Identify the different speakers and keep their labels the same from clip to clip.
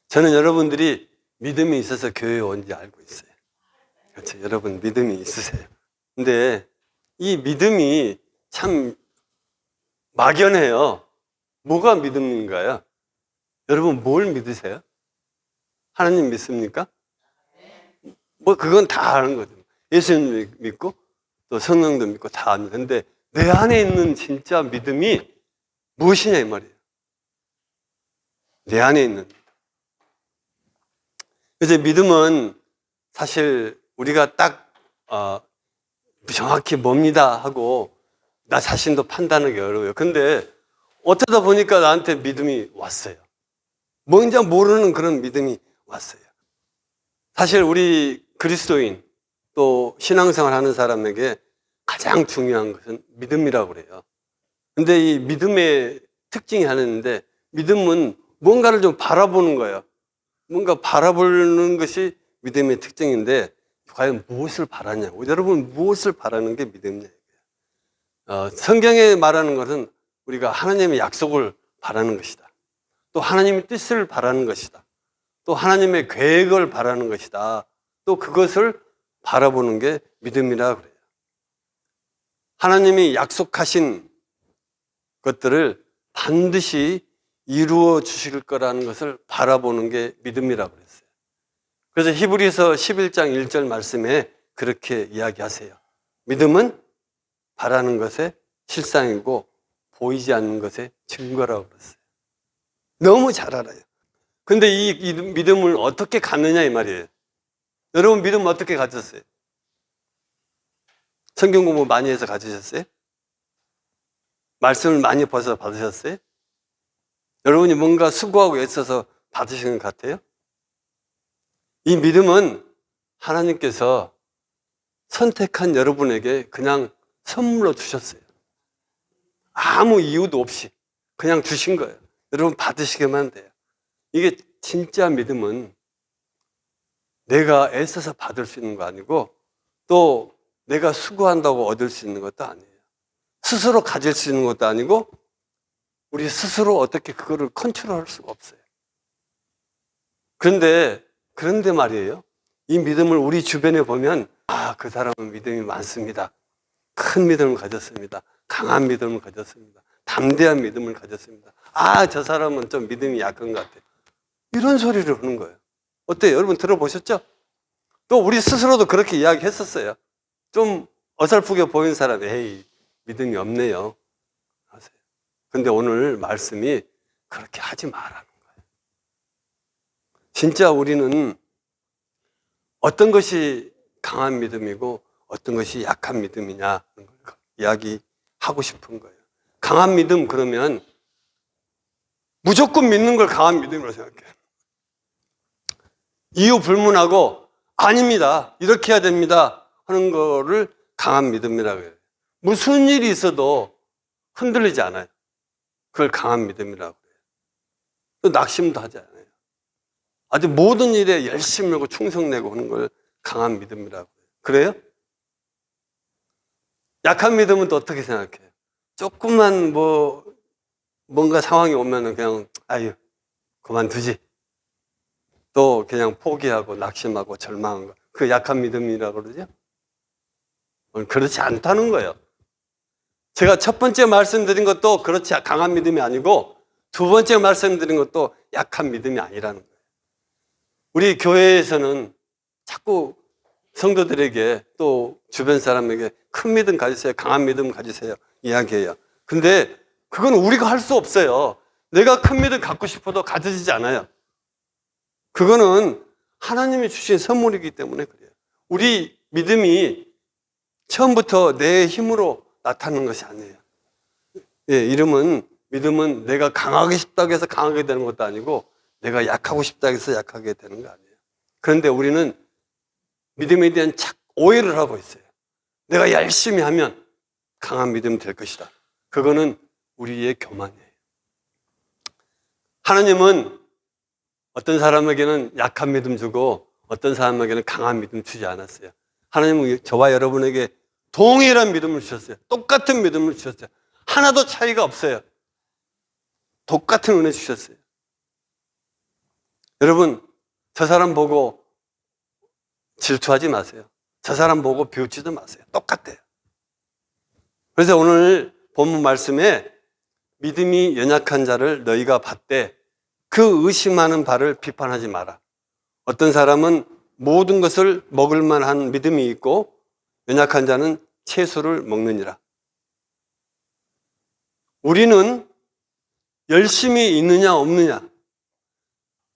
Speaker 1: 저는 여러분들이 믿음이 있어서 교회에 온지 알고 있어요. 그렇죠? 여러분 믿음이 있으세요. 근데 이 믿음이 참 막연해요. 뭐가 믿음인가요? 여러분 뭘 믿으세요? 하나님 믿습니까? 뭐 그건 다 아는 거죠. 예수님 믿고 또 성령도 믿고 다 압니다. 근데 내 안에 있는 진짜 믿음이 무엇이냐 이 말이에요. 내 안에 있는. 그래서 믿음은 사실 우리가 딱 정확히 뭡니다 하고 나 자신도 판단하기 어려워요. 근데 어쩌다 보니까 나한테 믿음이 왔어요. 뭔지 모르는 그런 믿음이 왔어요. 사실 우리 그리스도인 또 신앙생활 하는 사람에게 가장 중요한 것은 믿음이라고 그래요. 근데 이 믿음의 특징이 하나 있는데 믿음은 뭔가를 좀 바라보는 거예요. 뭔가 바라보는 것이 믿음의 특징인데 과연 무엇을 바라냐고. 여러분 무엇을 바라는 게 믿음이냐. 성경에 말하는 것은 우리가 하나님의 약속을 바라는 것이다. 또 하나님의 뜻을 바라는 것이다. 또 하나님의 계획을 바라는 것이다. 또 그것을 바라보는 게 믿음이라 그래요. 하나님이 약속하신 것들을 반드시 이루어 주실 거라는 것을 바라보는 게 믿음이라고 그랬어요. 그래서 히브리서 11장 1절 말씀에 그렇게 이야기하세요. 믿음은 바라는 것의 실상이고 보이지 않는 것의 증거라고 그랬어요. 너무 잘 알아요. 근데 이 믿음을 어떻게 갖느냐 이 말이에요. 여러분 믿음 어떻게 가졌어요? 성경 공부 많이 해서 가지셨어요? 말씀을 많이 벌써 받으셨어요? 여러분이 뭔가 수고하고 애써서 받으시는 것 같아요? 이 믿음은 하나님께서 선택한 여러분에게 그냥 선물로 주셨어요. 아무 이유도 없이 그냥 주신 거예요. 여러분 받으시기만 돼요. 이게 진짜 믿음은 내가 애써서 받을 수 있는 거 아니고 또 내가 수고한다고 얻을 수 있는 것도 아니에요. 스스로 가질 수 있는 것도 아니고 우리 스스로 어떻게 그거를 컨트롤할 수가 없어요. 그런데 말이에요. 이 믿음을 우리 주변에 보면 그 사람은 믿음이 많습니다. 큰 믿음을 가졌습니다. 강한 믿음을 가졌습니다. 담대한 믿음을 가졌습니다. 저 사람은 좀 믿음이 약한 것 같아요. 이런 소리를 하는 거예요. 어때요? 여러분 들어보셨죠? 또 우리 스스로도 그렇게 이야기했었어요. 좀 어설프게 보이는 사람이 에이 믿음이 없네요 하세요. 근데 오늘 말씀이 그렇게 하지 말라는 거예요. 진짜 우리는 어떤 것이 강한 믿음이고 어떤 것이 약한 믿음이냐 이야기하고 싶은 거예요. 강한 믿음 그러면 무조건 믿는 걸 강한 믿음으로 생각해요. 이유 불문하고 아닙니다. 이렇게 해야 됩니다. 하는 거를 강한 믿음이라고 해요. 무슨 일이 있어도 흔들리지 않아요. 그걸 강한 믿음이라고 해요. 또 낙심도 하지 않아요. 아주 모든 일에 열심히 하고 충성내고 하는 걸 강한 믿음이라고 해요. 그래요? 약한 믿음은 또 어떻게 생각해요? 조금만 뭔가 상황이 오면은 그냥 그만두지. 또 그냥 포기하고 낙심하고 절망한 거. 그 약한 믿음이라고 그러죠? 그렇지 않다는 거예요. 제가 첫 번째 말씀드린 것도 그렇지 강한 믿음이 아니고 두 번째 말씀드린 것도 약한 믿음이 아니라는 거예요. 우리 교회에서는 자꾸 성도들에게 또 주변 사람에게 큰 믿음 가지세요. 강한 믿음 가지세요. 이야기해요. 근데 그건 우리가 할 수 없어요. 내가 큰 믿음 갖고 싶어도 가져지지 않아요. 그거는 하나님이 주신 선물이기 때문에 그래요. 우리 믿음이 처음부터 내 힘으로 나타나는 것이 아니에요. 믿음은 내가 강하게 싶다고 해서 강하게 되는 것도 아니고 내가 약하고 싶다고 해서 약하게 되는 거 아니에요. 그런데 우리는 믿음에 대한 오해를 하고 있어요. 내가 열심히 하면 강한 믿음이 될 것이다. 그거는 우리의 교만이에요. 하나님은 어떤 사람에게는 약한 믿음 주고 어떤 사람에게는 강한 믿음 주지 않았어요. 하나님은 저와 여러분에게 동일한 믿음을 주셨어요. 똑같은 믿음을 주셨어요. 하나도 차이가 없어요. 똑같은 은혜 주셨어요. 여러분, 저 사람 보고 질투하지 마세요. 저 사람 보고 비웃지도 마세요. 똑같아요. 그래서 오늘 본문 말씀에 믿음이 연약한 자를 너희가 봤되 그 의심하는 바를 비판하지 마라. 어떤 사람은 모든 것을 먹을 만한 믿음이 있고 연약한 자는 채소를 먹느니라. 우리는 열심히 있느냐 없느냐,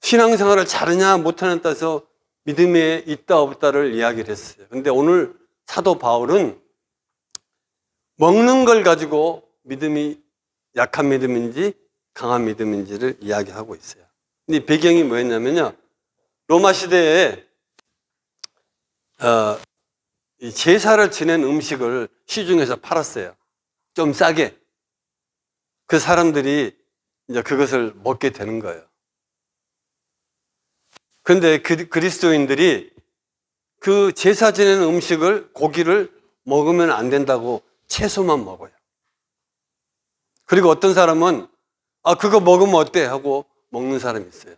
Speaker 1: 신앙생활을 잘하냐 못하냐에 따라서 믿음에 있다 없다를 이야기를 했어요. 그런데 오늘 사도 바울은 먹는 걸 가지고 믿음이 약한 믿음인지 강한 믿음인지를 이야기하고 있어요. 근데 이 배경이 뭐였냐면요, 로마 시대에 이 제사를 지낸 음식을 시중에서 팔았어요. 좀 싸게. 그 사람들이 이제 그것을 먹게 되는 거예요. 그런데 그리스도인들이 그 제사 지내는 음식을, 고기를 먹으면 안 된다고 채소만 먹어요. 그리고 어떤 사람은 그거 먹으면 어때? 하고 먹는 사람이 있어요.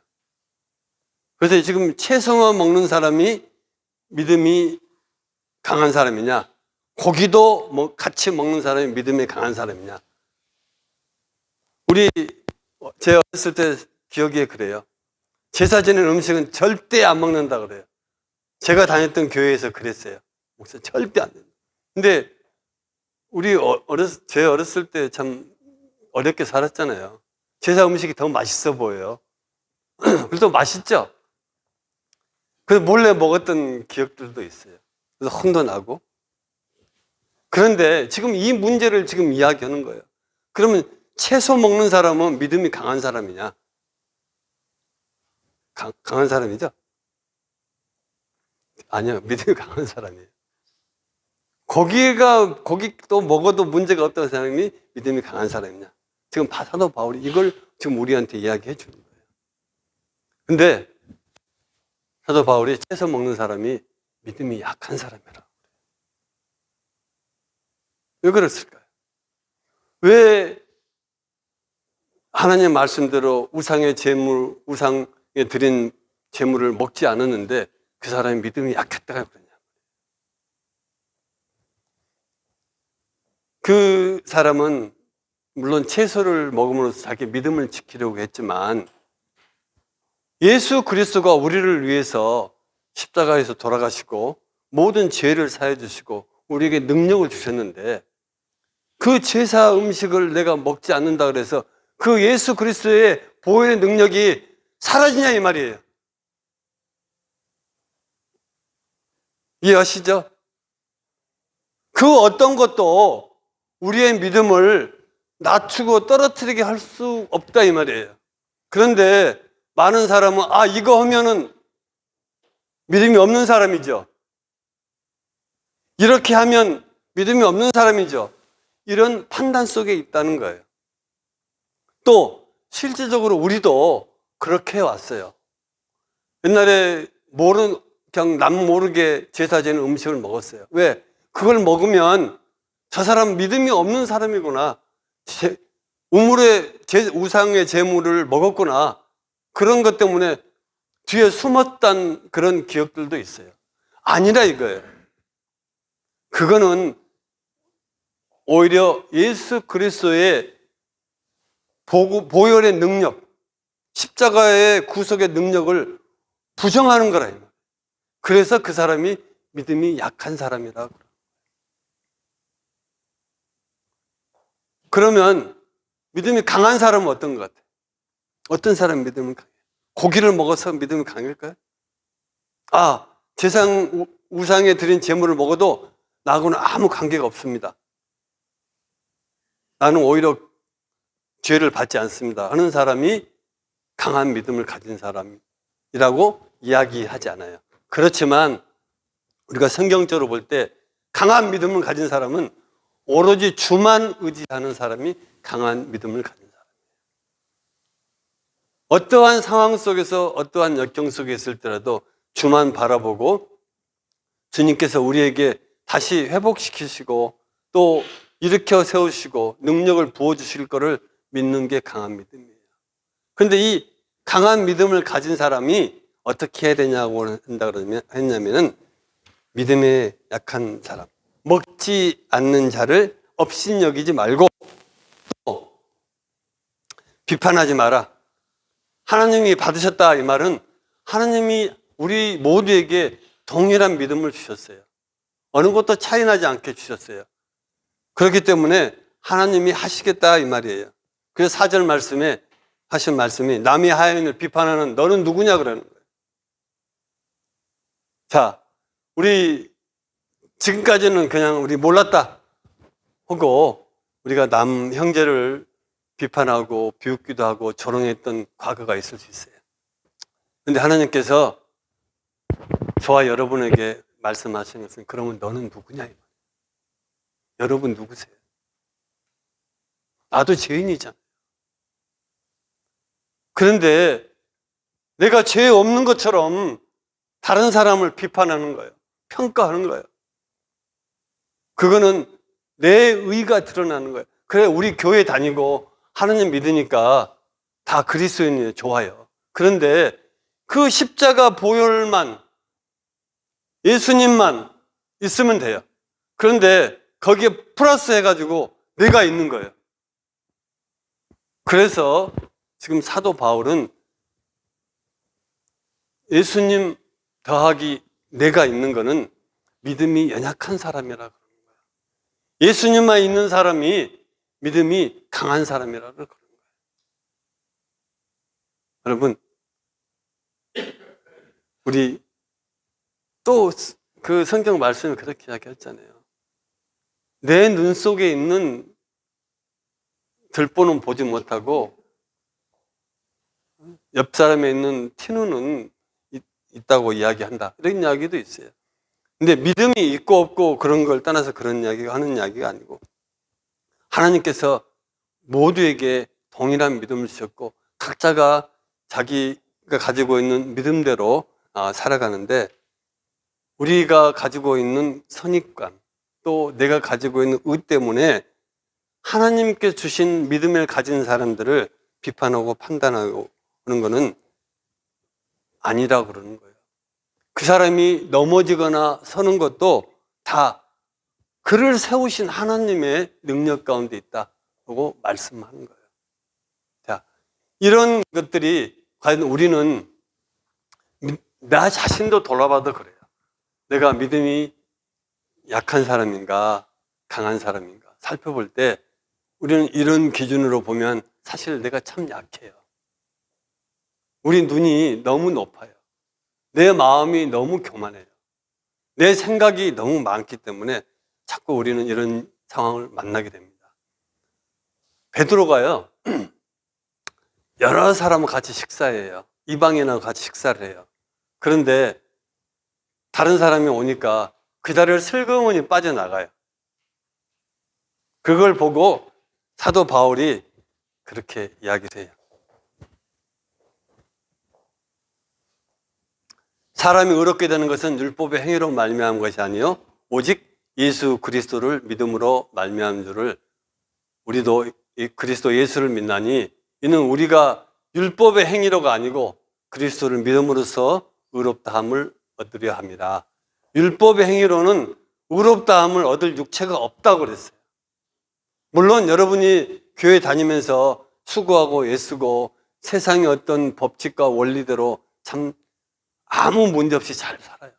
Speaker 1: 그래서 지금 채소만 먹는 사람이 믿음이 강한 사람이냐, 고기도 같이 먹는 사람이 믿음이 강한 사람이냐. 제 어렸을 때 기억이 그래요. 제사 지낸 음식은 절대 안 먹는다 그래요. 제가 다녔던 교회에서 그랬어요. 목사 절대 안 된다. 근데 제 어렸을 때 참 어렵게 살았잖아요. 제사 음식이 더 맛있어 보여요. 그래도 맛있죠? 그래서 몰래 먹었던 기억들도 있어요. 그래서 혼도 나고. 그런데 지금 이 문제를 지금 이야기하는 거예요. 그러면 채소 먹는 사람은 믿음이 강한 사람이냐? 강한 사람이죠? 아니요, 믿음이 강한 사람이에요. 고기도 먹어도 문제가 없다는 사람이 믿음이 강한 사람이냐? 지금 사도 바울이 이걸 지금 우리한테 이야기해 주는 거예요. 근데 사도 바울이 채소 먹는 사람이 믿음이 약한 사람이라. 왜 그랬을까요? 왜 하나님 말씀대로 우상에 드린 제물을 먹지 않았는데 그 사람이 믿음이 약했다고 그러냐? 그 사람은 물론 채소를 먹음으로써 자기 믿음을 지키려고 했지만 예수 그리스도가 우리를 위해서 십자가에서 돌아가시고 모든 죄를 사해 주시고 우리에게 능력을 주셨는데 그 제사 음식을 내가 먹지 않는다 그래서 그 예수 그리스도의 보혈의 능력이 사라지냐 이 말이에요. 이해하시죠? 그 어떤 것도 우리의 믿음을 낮추고 떨어뜨리게 할 수 없다 이 말이에요. 그런데 많은 사람은 이거 하면은 믿음이 없는 사람이죠. 이렇게 하면 믿음이 없는 사람이죠. 이런 판단 속에 있다는 거예요. 또 실질적으로 우리도 그렇게 해왔어요. 옛날에 그냥 남 모르게 제사 지는 음식을 먹었어요. 왜? 그걸 먹으면 저 사람 믿음이 없는 사람이구나. 우상의 제물을 먹었구나. 그런 것 때문에 뒤에 숨었던 그런 기억들도 있어요. 아니라 이거예요. 그거는 오히려 예수 그리스도의 보혈의 능력, 십자가의 구속의 능력을 부정하는 거라. 그래서 그 사람이 믿음이 약한 사람이라고. 그러면 믿음이 강한 사람은 어떤 것 같아요? 어떤 사람이 믿음이 강해요? 고기를 먹어서 믿음이 강할까요? 우상에 드린 제물을 먹어도 나하고는 아무 관계가 없습니다. 나는 오히려 죄를 받지 않습니다 하는 사람이 강한 믿음을 가진 사람이라고 이야기하지 않아요. 그렇지만 우리가 성경적으로 볼 때 강한 믿음을 가진 사람은 오로지 주만 의지하는 사람이 강한 믿음을 가진 사람이에요. 어떠한 상황 속에서 어떠한 역경 속에 있을 때라도 주만 바라보고 주님께서 우리에게 다시 회복시키시고 또 일으켜 세우시고 능력을 부어주실 것을 믿는 게 강한 믿음이에요. 그런데 이 강한 믿음을 가진 사람이 어떻게 해야 되냐고 했냐면은 믿음에 약한 사람, 먹지 않는 자를 업신여기지 말고 또 비판하지 마라. 하나님이 받으셨다 이 말은 하나님이 우리 모두에게 동일한 믿음을 주셨어요. 어느 것도 차이 나지 않게 주셨어요. 그렇기 때문에 하나님이 하시겠다 이 말이에요. 그래서 4절 말씀에 하신 말씀이 남이 하인을 비판하는 너는 누구냐 그러는 거예요. 자, 우리 지금까지는 그냥 우리 몰랐다 하고 우리가 남 형제를 비판하고 비웃기도 하고 조롱했던 과거가 있을 수 있어요. 그런데 하나님께서 저와 여러분에게 말씀하시는 것은 그러면 너는 누구냐? 여러분 누구세요? 나도 죄인이잖아요. 그런데 내가 죄 없는 것처럼 다른 사람을 비판하는 거예요. 평가하는 거예요. 그거는 내 의가 드러나는 거예요. 그래 우리 교회 다니고 하나님 믿으니까 다 그리스도인이에요. 좋아요. 그런데 그 십자가 보혈만 예수님만 있으면 돼요. 그런데 거기에 플러스 해가지고 내가 있는 거예요. 그래서 지금 사도 바울은 예수님 더하기 내가 있는 거는 믿음이 연약한 사람이라 그러는 거예요. 예수님만 있는 사람이 믿음이 강한 사람이라 그러는 거예요. 여러분, 우리 또 그 성경 말씀을 그렇게 이야기했잖아요. 내 눈 속에 있는 들보는 보지 못하고 옆 사람에 있는 티눈은 있다고 이야기한다. 이런 이야기도 있어요. 근데 믿음이 있고 없고 그런 걸 떠나서 그런 이야기가 하는 이야기가 아니고 하나님께서 모두에게 동일한 믿음을 주셨고 각자가 자기가 가지고 있는 믿음대로 살아가는데 우리가 가지고 있는 선입관 또 내가 가지고 있는 의 때문에 하나님께 주신 믿음을 가진 사람들을 비판하고 판단하고 하는 것은 아니라고 그러는 거예요. 그 사람이 넘어지거나 서는 것도 다 그를 세우신 하나님의 능력 가운데 있다고 말씀하는 거예요. 자, 이런 것들이 과연 우리는 나 자신도 돌아봐도 그래요. 내가 믿음이 약한 사람인가 강한 사람인가 살펴볼 때 우리는 이런 기준으로 보면 사실 내가 참 약해요. 우리 눈이 너무 높아요. 내 마음이 너무 교만해요. 내 생각이 너무 많기 때문에 자꾸 우리는 이런 상황을 만나게 됩니다. 베드로가요 여러 사람과 같이 식사해요. 이방인하고 같이 식사를 해요. 그런데 다른 사람이 오니까 그 자리를 슬그머니 빠져나가요. 그걸 보고 사도 바울이 그렇게 이야기를 해요. 사람이 의롭게 되는 것은 율법의 행위로 말미암은 것이 아니요 오직 예수 그리스도를 믿음으로 말미암은 줄을 우리도 이 그리스도 예수를 믿나니 이는 우리가 율법의 행위로가 아니고 그리스도를 믿음으로써 의롭다함을 얻으려 합니다. 율법의 행위로는 의롭다함을 얻을 육체가 없다고 그랬어요. 물론 여러분이 교회 다니면서 수고하고 애쓰고 세상의 어떤 법칙과 원리대로 참 아무 문제 없이 잘 살아요.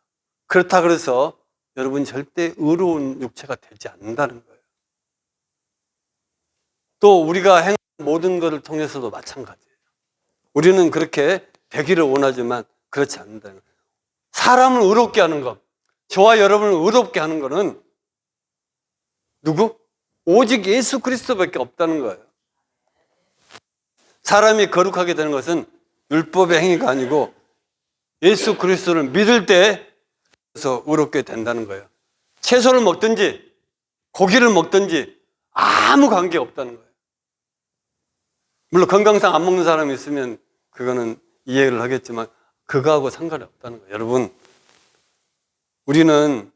Speaker 1: 그렇다 그래서 여러분 절대 의로운 육체가 되지 않는다는 거예요. 또 우리가 행한 모든 것을 통해서도 마찬가지예요. 우리는 그렇게 되기를 원하지만 그렇지 않는다는 거예요. 사람을 의롭게 하는 것, 저와 여러분을 의롭게 하는 것은 누구? 오직 예수 그리스도밖에 없다는 거예요. 사람이 거룩하게 되는 것은 율법의 행위가 아니고 예수 그리스도를 믿을 때에서 의롭게 된다는 거예요. 채소를 먹든지 고기를 먹든지 아무 관계 없다는 거예요. 물론 건강상 안 먹는 사람이 있으면 그거는 이해를 하겠지만 그거하고 상관이 없다는 거예요. 여러분, 우리는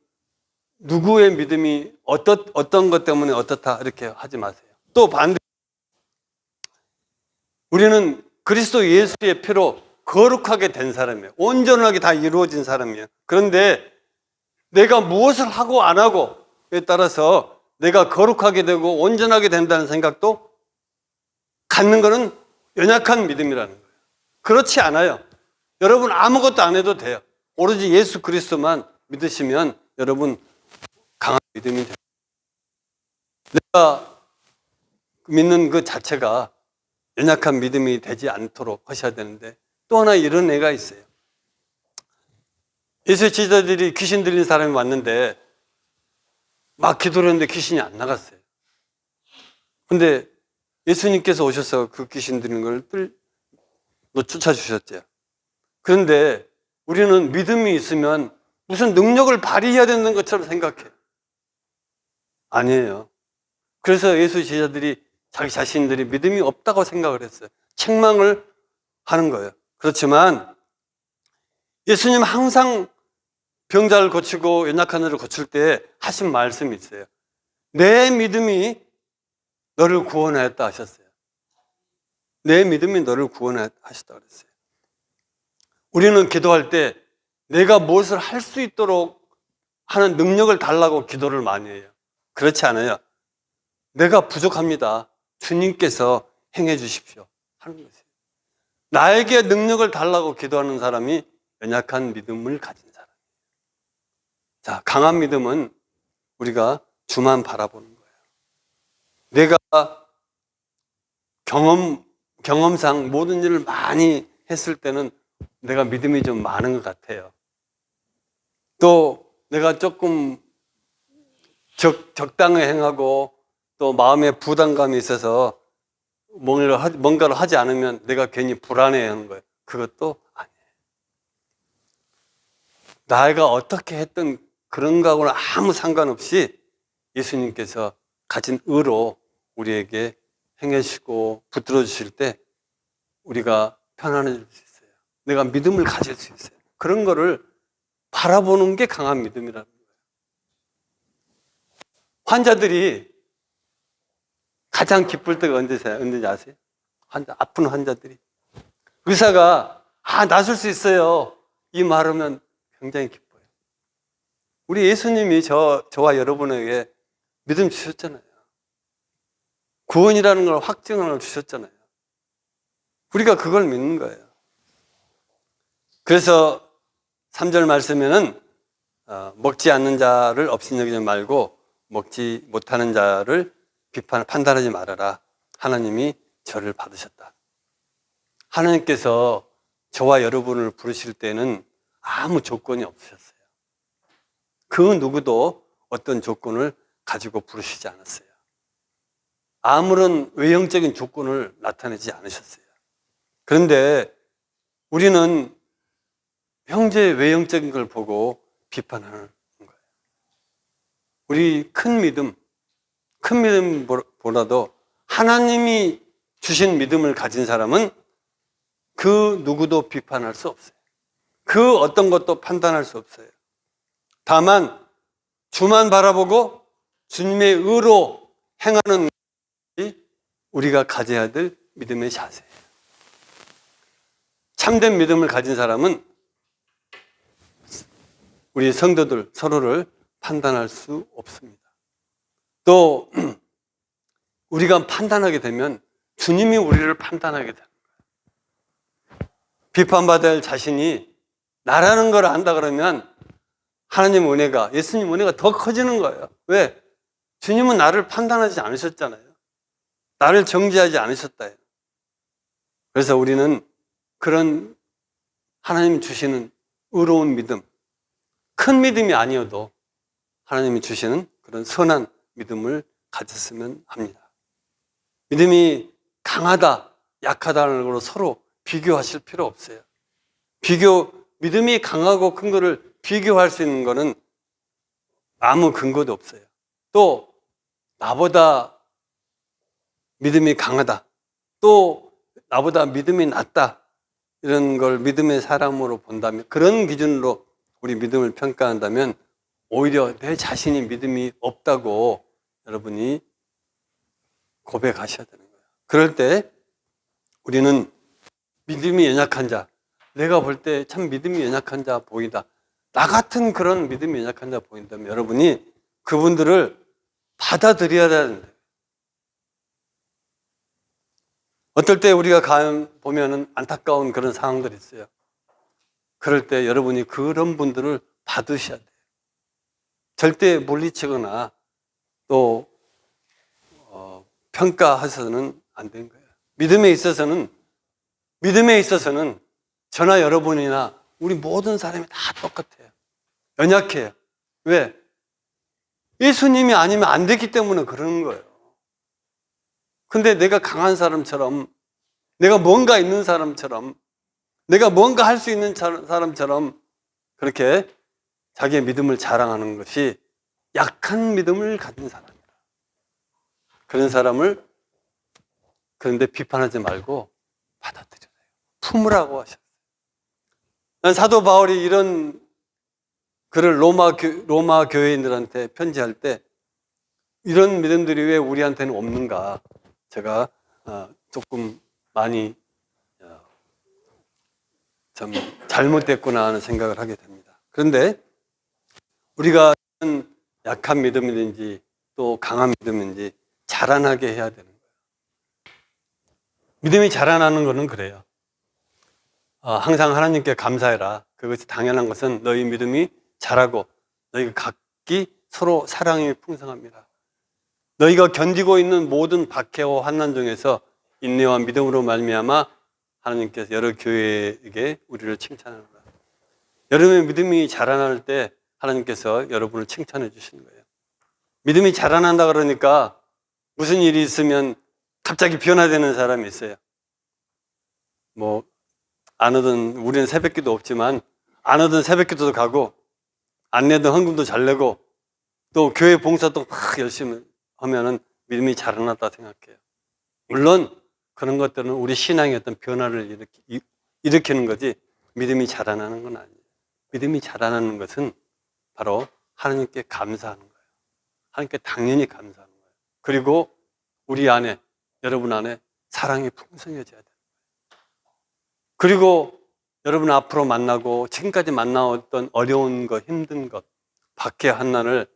Speaker 1: 누구의 믿음이 어떤 것 때문에 어떻다 이렇게 하지 마세요. 또 반대, 우리는 그리스도 예수의 피로 거룩하게 된 사람이에요. 온전하게 다 이루어진 사람이에요. 그런데 내가 무엇을 하고 안 하고에 따라서 내가 거룩하게 되고 온전하게 된다는 생각도 갖는 것은 연약한 믿음이라는 거예요. 그렇지 않아요. 여러분 아무것도 안 해도 돼요. 오로지 예수 그리스도만 믿으시면 여러분 강한 믿음이 돼요. 내가 믿는 그 자체가 연약한 믿음이 되지 않도록 하셔야 되는데, 또 하나 이런 애가 있어요. 예수의 제자들이 귀신 들린 사람이 왔는데 막 기도를 했는데 귀신이 안 나갔어요. 근데 예수님께서 오셔서 그 귀신 들린 걸 쫓아주셨죠. 그런데 우리는 믿음이 있으면 무슨 능력을 발휘해야 되는 것처럼 생각해. 아니에요. 그래서 예수 제자들이 자기 자신들이 믿음이 없다고 생각을 했어요. 책망을 하는 거예요. 그렇지만 예수님 항상 병자를 고치고 연약한 자를 고칠 때 하신 말씀이 있어요. 내 믿음이 너를 구원하였다 하셨어요. 내 믿음이 너를 구원하셨다 그랬어요. 우리는 기도할 때 내가 무엇을 할 수 있도록 하는 능력을 달라고 기도를 많이 해요. 그렇지 않아요. 내가 부족합니다. 주님께서 행해 주십시오 하는 것이에요. 나에게 능력을 달라고 기도하는 사람이 연약한 믿음을 가진 사람이에요. 자, 강한 믿음은 우리가 주만 바라보는 거예요. 내가 경험상 모든 일을 많이 했을 때는 내가 믿음이 좀 많은 것 같아요. 또 내가 조금 적당히 행하고 또 마음에 부담감이 있어서 뭔가를 하지 않으면 내가 괜히 불안해하는 거예요. 그것도 아니에요. 내가 어떻게 했던 그런 거하고는 아무 상관없이 예수님께서 가진 의로 우리에게 행하시고 붙들어 주실 때 우리가 편안해질 수 있어요. 내가 믿음을 가질 수 있어요. 그런 거를 바라보는 게 강한 믿음이라는 거예요. 환자들이 가장 기쁠 때가 언제지 아세요? 아픈 환자들이. 의사가 낫을 수 있어요 이 말하면 굉장히 기뻐요. 우리 예수님이 저와 여러분에게 믿음 주셨잖아요. 구원이라는 걸 확증을 주셨잖아요. 우리가 그걸 믿는 거예요. 그래서 3절 말씀에는 먹지 않는 자를 없인 여기지 말고 먹지 못하는 자를 판단하지 말아라. 하나님이 저를 받으셨다. 하나님께서 저와 여러분을 부르실 때는 아무 조건이 없으셨어요. 그 누구도 어떤 조건을 가지고 부르시지 않았어요. 아무런 외형적인 조건을 나타내지 않으셨어요. 그런데 우리는 형제의 외형적인 걸 보고 비판하는 거예요. 우리 큰 믿음보다도 하나님이 주신 믿음을 가진 사람은 그 누구도 비판할 수 없어요. 그 어떤 것도 판단할 수 없어요. 다만 주만 바라보고 주님의 의로 행하는 것이 우리가 가져야 될 믿음의 자세예요. 참된 믿음을 가진 사람은 우리 성도들 서로를 판단할 수 없습니다. 또 우리가 판단하게 되면 주님이 우리를 판단하게 되는 거예요. 비판받을 자신이 나라는 걸 안다 그러면 하나님 은혜가, 예수님 은혜가 더 커지는 거예요. 왜? 주님은 나를 판단하지 않으셨잖아요. 나를 정죄하지 않으셨다. 그래서 우리는 그런 하나님 주시는 의로운 믿음, 큰 믿음이 아니어도 하나님이 주시는 그런 선한 믿음을 가졌으면 합니다. 믿음이 강하다, 약하다는 걸로 서로 비교하실 필요 없어요. 믿음이 강하고 큰 거를 비교할 수 있는 거는 아무 근거도 없어요. 또 나보다 믿음이 강하다, 또 나보다 믿음이 낮다, 이런 걸 믿음의 사람으로 본다면, 그런 기준으로 우리 믿음을 평가한다면 오히려 내 자신이 믿음이 없다고 여러분이 고백하셔야 되는 거예요. 그럴 때 우리는 믿음이 연약한 자, 내가 볼 때 참 믿음이 연약한 자 보인다. 나 같은 그런 믿음이 연약한 자 보인다면 여러분이 그분들을 받아들여야 되는데, 어떨 때 우리가 보면은 안타까운 그런 상황들이 있어요. 그럴 때 여러분이 그런 분들을 받으셔야 돼요. 절대 물리치거나 또 평가해서는 안 되는 거예요. 믿음에 있어서는 저나 여러분이나 우리 모든 사람이 다 똑같아요. 연약해요. 왜? 예수님이 아니면 안 되기 때문에 그러는 거예요. 근데 내가 강한 사람처럼, 내가 뭔가 있는 사람처럼, 내가 뭔가 할 수 있는 사람처럼 그렇게 자기의 믿음을 자랑하는 것이 약한 믿음을 가진 사람이다. 그런 사람을 그런데 비판하지 말고 받아들여요. 품으라고 하셨어요. 난 사도 바울이 이런 글을 로마 교회인들한테 편지할 때 이런 믿음들이 왜 우리한테는 없는가 제가 조금 많이 좀 잘못됐구나 하는 생각을 하게 됩니다. 그런데 우리가 약한 믿음이든지 또 강한 믿음인지 자라나게 해야 되는 거예요. 믿음이 자라나는 것은 그래요. 항상 하나님께 감사해라. 그것이 당연한 것은 너희 믿음이 자라고 너희가 각기 서로 사랑이 풍성합니다. 너희가 견디고 있는 모든 박해와 환난 중에서 인내와 믿음으로 말미암아 하나님께서 여러 교회에게 우리를 칭찬하는 거예요. 여러분의 믿음이 자라날 때 하나님께서 여러분을 칭찬해 주시는 거예요. 믿음이 자라난다 그러니까 무슨 일이 있으면 갑자기 변화되는 사람이 있어요. 안 오던, 우리는 새벽기도 없지만 안 오던 새벽기도도 가고 안 내던 헌금도 잘 내고 또 교회 봉사도 막 열심히 하면은 믿음이 자라났다 생각해요. 물론 그런 것들은 우리 신앙의 어떤 변화를 일으키는 거지 믿음이 자라나는 건 아니에요. 믿음이 자라나는 것은 바로 하나님께 감사하는 거예요. 하나님께 당연히 감사하는 거예요. 그리고 우리 안에, 여러분 안에 사랑이 풍성해져야 돼요. 그리고 여러분 앞으로 만나고 지금까지 만나왔던 어려운 것, 힘든 것, 박해 한난을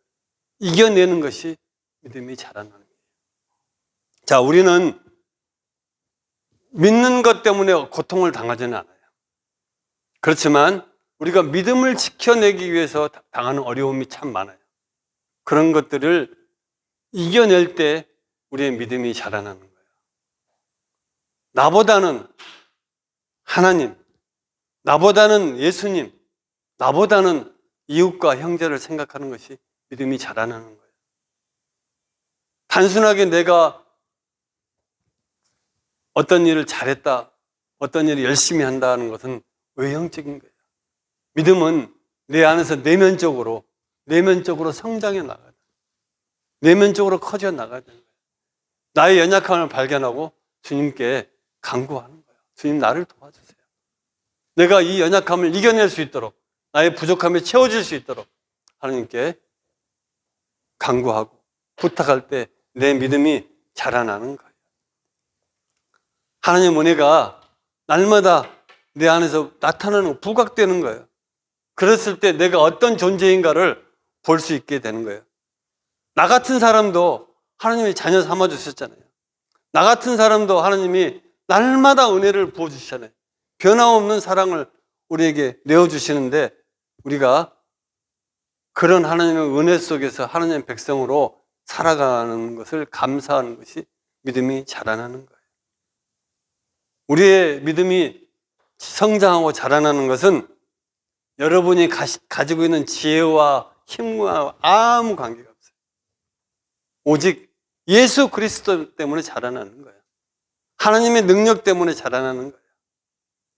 Speaker 1: 이겨내는 것이 믿음이 자라나는 거예요. 자, 우리는 믿는 것 때문에 고통을 당하지는 않아요. 그렇지만 우리가 믿음을 지켜내기 위해서 당하는 어려움이 참 많아요. 그런 것들을 이겨낼 때 우리의 믿음이 자라나는 거예요. 나보다는 하나님, 나보다는 예수님, 나보다는 이웃과 형제를 생각하는 것이 믿음이 자라나는 거예요. 단순하게 내가 어떤 일을 잘했다, 어떤 일을 열심히 한다는 것은 외형적인 거예요. 믿음은 내 안에서 내면적으로 성장해 나가야 돼요. 내면적으로 커져 나가야 되는 거예요. 나의 연약함을 발견하고 주님께 간구하는 거예요. 주님, 나를 도와주세요. 내가 이 연약함을 이겨낼 수 있도록, 나의 부족함이 채워질 수 있도록 하나님께 간구하고 부탁할 때 내 믿음이 자라나는 거예요. 하나님의 은혜가 날마다 내 안에서 나타나는, 부각되는 거예요. 그랬을 때 내가 어떤 존재인가를 볼 수 있게 되는 거예요. 나 같은 사람도 하나님이 자녀 삼아주셨잖아요. 나 같은 사람도 하나님이 날마다 은혜를 부어주시잖아요. 변함없는 사랑을 우리에게 내어주시는데 우리가 그런 하나님의 은혜 속에서 하나님의 백성으로 살아가는 것을 감사하는 것이 믿음이 자라나는 거예요. 우리의 믿음이 성장하고 자라나는 것은 여러분이 가지고 있는 지혜와 힘과 아무 관계가 없어요. 오직 예수 그리스도 때문에 자라나는 거예요. 하나님의 능력 때문에 자라나는 거예요.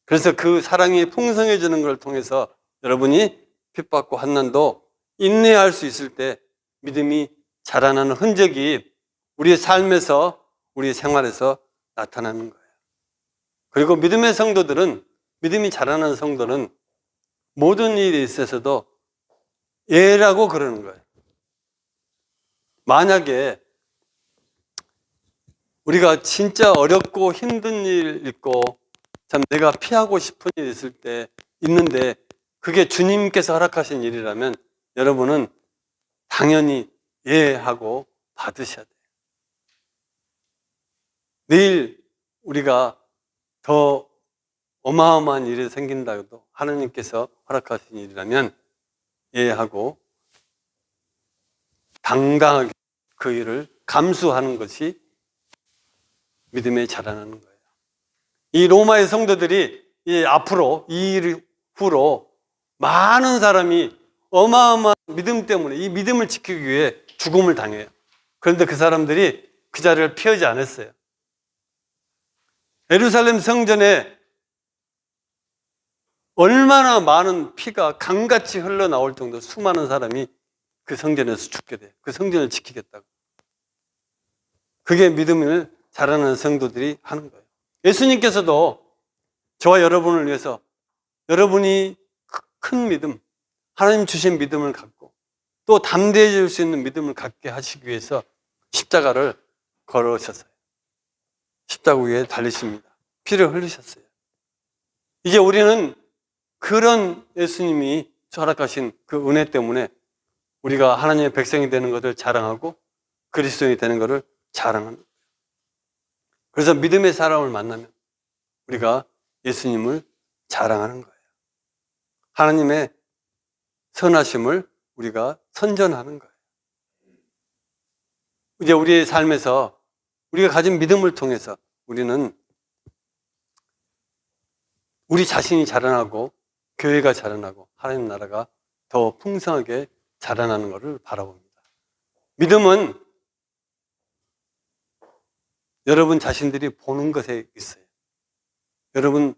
Speaker 1: 그래서 그 사랑이 풍성해지는 걸 통해서 여러분이 핍박과 환난도 인내할 수 있을 때 믿음이 자라나는 흔적이 우리의 삶에서, 우리의 생활에서 나타나는 거예요. 그리고 믿음의 성도들은, 믿음이 자라나는 성도는 모든 일에 있어서도 예라고 그러는 거예요. 만약에 우리가 진짜 어렵고 힘든 일 있고 참 내가 피하고 싶은 일이 있을 때 있는데 그게 주님께서 허락하신 일이라면 여러분은 당연히 예 하고 받으셔야 돼요. 내일 우리가 더 어마어마한 일이 생긴다고도 하나님께서 허락하신 일이라면 예 하고 당당하게 그 일을 감수하는 것이 믿음의 자라나는 거예요. 이 로마의 성도들이 앞으로 이 일 후로 많은 사람이 어마어마한 믿음 때문에 이 믿음을 지키기 위해 죽음을 당해요. 그런데 그 사람들이 그 자리를 피하지 않았어요. 예루살렘 성전에 얼마나 많은 피가 강같이 흘러나올 정도 수많은 사람이 그 성전에서 죽게 돼요. 그 성전을 지키겠다고. 그게 믿음을 자라는 성도들이 하는 거예요. 예수님께서도 저와 여러분을 위해서 여러분이 큰 믿음, 하나님 주신 믿음을 갖고 또 담대해질 수 있는 믿음을 갖게 하시기 위해서 십자가를 걸으셨어요. 십자가 위에 달리십니다. 피를 흘리셨어요. 이제 우리는 그런 예수님이 허락하신 그 은혜 때문에 우리가 하나님의 백성이 되는 것을 자랑하고 그리스도인이 되는 것을 자랑하는 거예요. 그래서 믿음의 사람을 만나면 우리가 예수님을 자랑하는 거예요. 하나님의 선하심을 우리가 선전하는 거예요. 이제 우리의 삶에서 우리가 가진 믿음을 통해서 우리는 우리 자신이 자라나고 교회가 자라나고 하나님 나라가 더 풍성하게 자라나는 것을 바라봅니다. 믿음은 여러분 자신들이 보는 것에 있어요. 여러분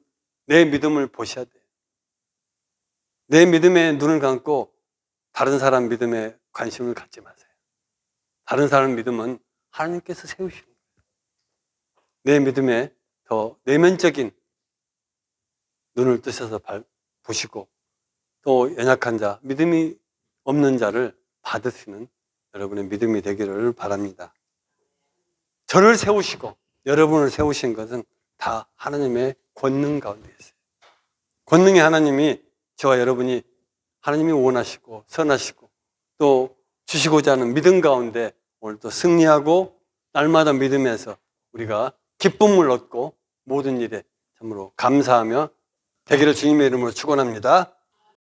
Speaker 1: 내 믿음을 보셔야 돼요. 내 믿음에 눈을 감고 다른 사람 믿음에 관심을 갖지 마세요. 다른 사람 믿음은 하나님께서 세우시는 거예요. 내 믿음에 더 내면적인 눈을 뜨셔서 보시고 또 연약한 자, 믿음이 없는 자를 받으시는 여러분의 믿음이 되기를 바랍니다. 저를 세우시고 여러분을 세우신 것은 다 하나님의 권능 가운데 있어요. 권능의 하나님이 저와 여러분이 하나님이 원하시고 선하시고 또 주시고자 하는 믿음 가운데 오늘 또 승리하고 날마다 믿음에서 우리가 기쁨을 얻고 모든 일에 참으로 감사하며 되기를 주님의 이름으로 축원합니다.